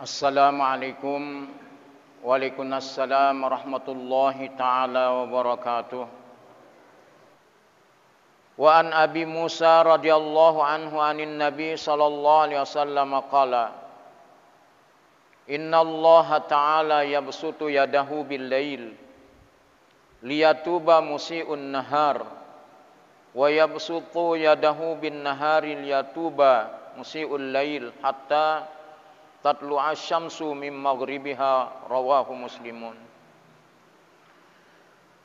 Assalamualaikum Waalaikumsalam warahmatullahi ta'ala wabarakatuh. Wa an Abi Musa radhiyallahu anhu anin Nabi sallallahu alaihi wasallam qala Inna Allah ta'ala yabsutu yadahu bil lail liyatuba musii'un nahar wa yabsutu yadahu bin nahari liyatuba musii'ul lail hatta tatlu asyamsu min maghribiha, rawahu Muslimun.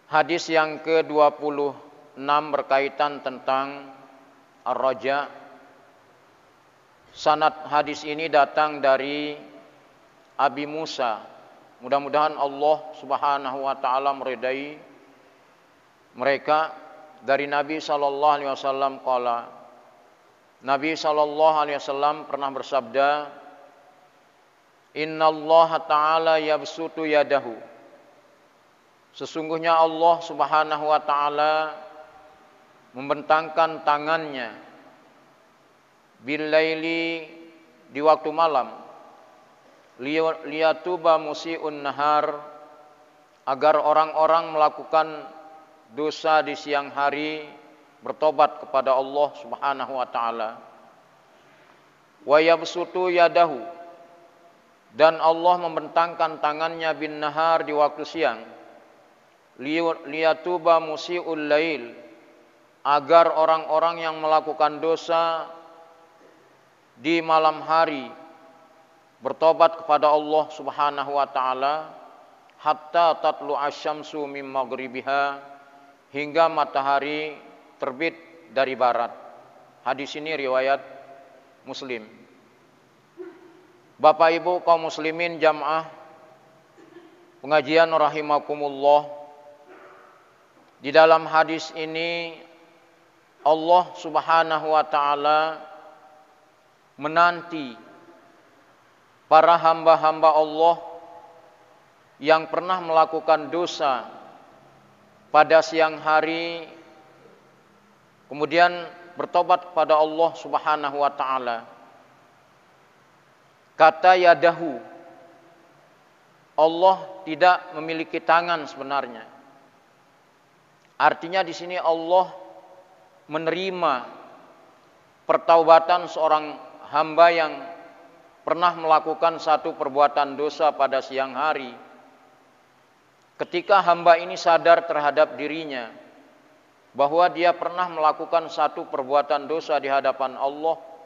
Hadis yang ke-26 berkaitan tentang ar-raja. Sanad hadis ini datang dari Abi Musa. Mudah-mudahan Allah Subhanahu wa taala meridai mereka. Dari Nabi sallallahu alaihi wasallam qala. Nabi sallallahu alaihi wasallam pernah bersabda, Inna Allah ta'ala yabsutu yadahu. Sesungguhnya Allah Subhanahu wa ta'ala membentangkan tangannya bil laili, di waktu malam, liyatuba musii'un nahar, agar orang-orang melakukan dosa di siang hari bertobat kepada Allah Subhanahu wa ta'ala. Wa yabsutu yadahu, dan Allah membentangkan tangannya bin nahar di waktu siang, liyatuba musii'ul lail, agar orang-orang yang melakukan dosa di malam hari bertobat kepada Allah Subhanahu wa taala, hatta tatlu asyamsu min maghribiha, hingga matahari terbit dari barat. Hadis ini riwayat Muslim. Bapak Ibu kaum muslimin jamaah pengajian rahimakumullah, di dalam hadis ini Allah Subhanahu wa taala menanti para hamba-hamba Allah yang pernah melakukan dosa pada siang hari, kemudian bertobat kepada Allah Subhanahu wa taala. Kata yadahu, Allah tidak memiliki tangan sebenarnya. Artinya di sini Allah menerima pertaubatan seorang hamba yang pernah melakukan satu perbuatan dosa pada siang hari. Ketika hamba ini sadar terhadap dirinya bahwa dia pernah melakukan satu perbuatan dosa di hadapan Allah,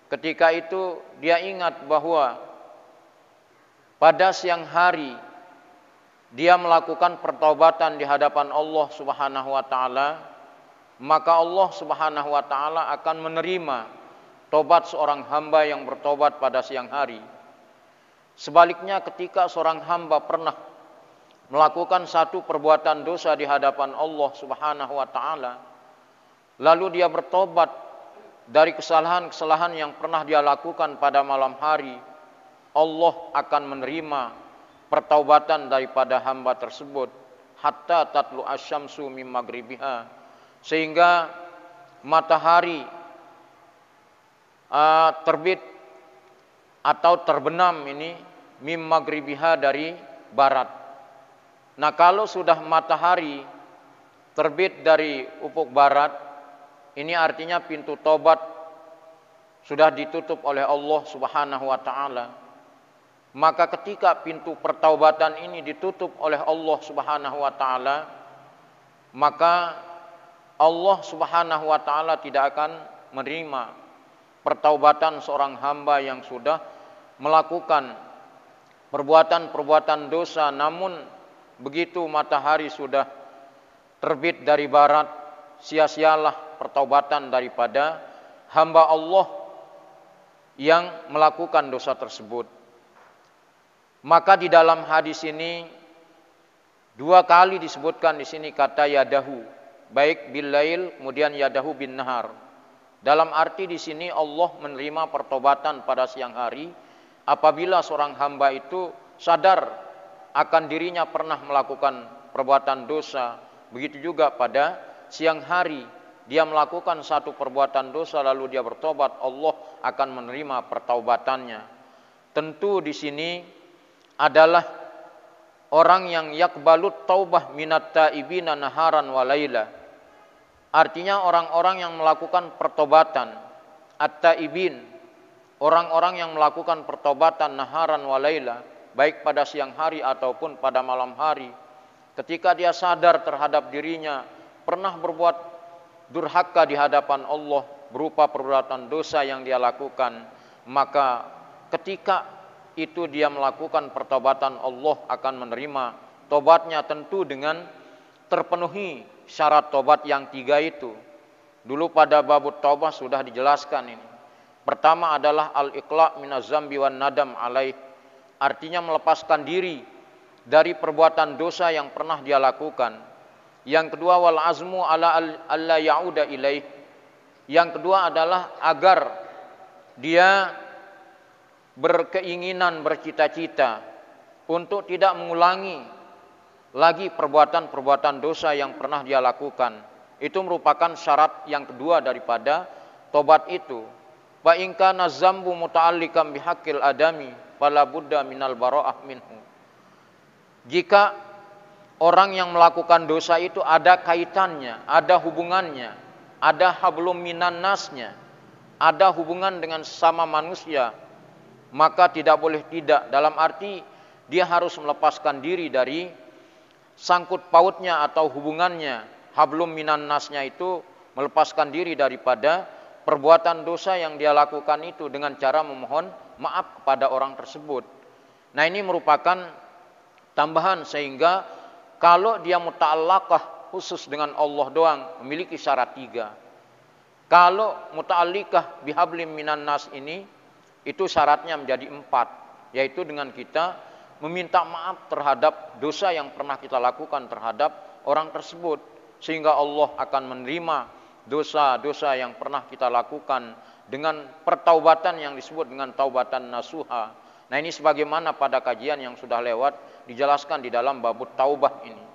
ketika itu dia ingat bahwa pada siang hari dia melakukan pertaubatan di hadapan Allah Subhanahu wa taala, maka Allah Subhanahu wa taala akan menerima tobat seorang hamba yang bertobat pada siang hari. Sebaliknya, ketika seorang hamba pernah melakukan satu perbuatan dosa di hadapan Allah Subhanahu wa taala, lalu dia bertobat dari kesalahan-kesalahan yang pernah dia lakukan pada malam hari, Allah akan menerima pertaubatan daripada hamba tersebut, hatta tatlu asyamsu min maghribiha, sehingga matahari terbit atau terbenam ini min maghribiha, dari barat. Nah, kalau sudah matahari terbit dari ufuk barat, ini artinya pintu tobat sudah ditutup oleh Allah Subhanahu wa taala. Maka ketika pintu pertaubatan ini ditutup oleh Allah Subhanahu wa taala, maka Allah Subhanahu wa taala tidak akan menerima pertaubatan seorang hamba yang sudah melakukan perbuatan-perbuatan dosa, namun begitu matahari sudah terbit dari barat, sia-sialah pertaubatan daripada hamba Allah yang melakukan dosa tersebut. Maka di dalam hadis ini dua kali disebutkan di sini kata yadahu, baik bil lail kemudian yadahu bin nahar. Dalam arti di sini Allah menerima pertobatan pada siang hari apabila seorang hamba itu sadar akan dirinya pernah melakukan perbuatan dosa. Begitu juga pada siang hari dia melakukan satu perbuatan dosa lalu dia bertobat, Allah akan menerima pertaubatannya. tentu di sini adalah orang yang yakbalut taubah minat taibina naharan wa laila. Artinya orang-orang yang melakukan pertobatan, at-taibin, orang-orang yang melakukan pertobatan naharan wa laila, baik pada siang hari ataupun pada malam hari. Ketika dia sadar terhadap dirinya pernah berbuat durhaka di hadapan Allah berupa perbuatan dosa yang dia lakukan, maka ketika itu dia melakukan pertobatan, Allah akan menerima tobatnya, tentu dengan terpenuhi syarat tobat yang 3 itu. Dulu pada babut taubat sudah dijelaskan ini. Pertama adalah al-iqla' minaz zambi wan nadam alaih, artinya melepaskan diri dari perbuatan dosa yang pernah dia lakukan. Yang kedua wal azmu ala alla ya'uda ilaih. Yang kedua adalah agar dia berkeinginan, bercita-cita untuk tidak mengulangi lagi perbuatan-perbuatan dosa yang pernah dia lakukan. Itu merupakan syarat yang kedua daripada tobat itu. Fa in kana zambu muta'alliqan bihaqqil adami fala budda minal bara'ah minhu. Jika orang yang melakukan dosa itu ada kaitannya, ada hubungannya, ada hablum minan nasnya, ada hubungan dengan sesama manusia, maka tidak boleh tidak, dalam arti dia harus melepaskan diri dari sangkut pautnya atau hubungannya. Hablum minan nasnya itu melepaskan diri daripada perbuatan dosa yang dia lakukan itu dengan cara memohon maaf kepada orang tersebut. Nah, ini merupakan tambahan, sehingga kalau dia muta'allaqah khusus dengan Allah doang memiliki syarat 3. Kalau muta'alliqah bihablim minan nas ini, itu syaratnya menjadi 4, yaitu dengan kita meminta maaf terhadap dosa yang pernah kita lakukan terhadap orang tersebut, sehingga Allah akan menerima dosa-dosa yang pernah kita lakukan dengan pertaubatan yang disebut dengan taubatan nasuha. Nah, ini sebagaimana pada kajian yang sudah lewat dijelaskan di dalam babut taubah ini.